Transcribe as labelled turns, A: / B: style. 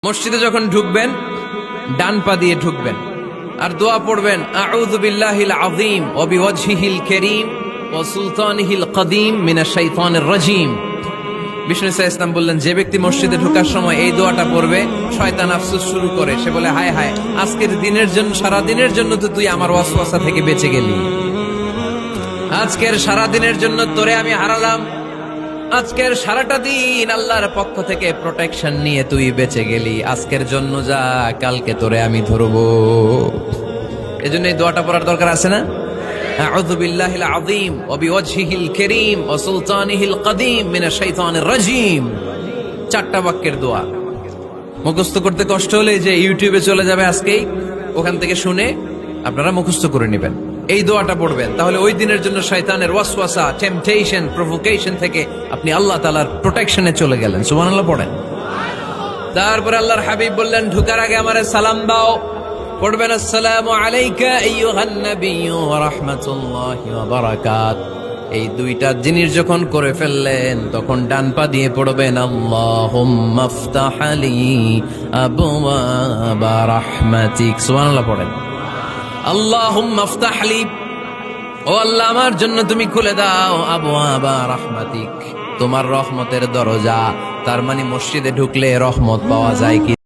A: মসজিদে যখন ঢুকবেন ডান পা দিয়ে ঢুকবেন আর দোয়া পড়বেন আউযু বিল্লাহিল আযীম ওয়া বিওয়াজহিল কারীম ওয়া সুলতানিহিল কদীম মিনাশ শাইতানির রাজীম। বিষ্ণু ইসলাম বললেন, যে ব্যক্তি মসজিদে ঢোকার সময় এই দোয়াটা পড়বে, শয়তান আফসোস শুরু করে, সে বলে, হায় হায়, আজকের দিনের জন্য, সারা দিনের জন্য তো তুই আমার ওয়াসওয়াসা থেকে বেঁচে গেলি, আজকের সারা দিনের জন্য তোরে আমি হারালাম, আজকের সারাটা দিন আল্লাহর পক্ষ থেকে প্রোটেকশন নিয়ে তুই বেঁচে গেলি, আজকের জন্য যা, কালকে তোরে আমি ধরবো। এজন্য এই দোয়াটা পড়ার দরকার আছে না? আউযু বিল্লাহিল আযীম ওয়া বিওয়াজহিল কারীম ওয়া সুলতানিহিল কদীম মিনাশ শাইতানির রাজীম। চারটা বাক্যের দোয়া মুখস্থ করতে কষ্ট হলে যে ইউটিউবে চলে যাবে আজকেই, ওখান থেকে শুনে আপনারা মুখস্থ করে নেবেন, এই দোয়াটা পড়বেন, তাহলে ওই দিনের জন্য শয়তানের ওয়াসওয়াসা, টেম্পটেশন, প্রভোকেশন থেকে আপনি আল্লাহ তাআলার প্রোটেকশনে চলে গেলেন। সুবহানাল্লাহ পড়েন। তারপর আল্লাহর হাবিব বললেন, ঢোকার আগে আমারে সালাম দাও। পড়বেন, আসসালামু আলাইকা আইয়ুহান নাবিয়্যু ওয়া রাহমাতুল্লাহি ওয়া বারাকাত। এই দুইটা জিনিস যখন করে ফেললেন, তখন ডান পা দিয়ে পড়বেন, আল্লাহুম্মা ইফতাহ লি আবওয়াবা রাহমাতিক। সুবহানাল্লাহ পড়েন। আল্লাহুম্মা ইফতাহ লি, ও আল্লাহ, আমার জন্য তুমি খুলে দাও আবওয়াবা রাহমাতিক, তোমার রহমতের দরজা। তার মানে মসজিদে ঢুকলে রহমত পাওয়া যায় কি?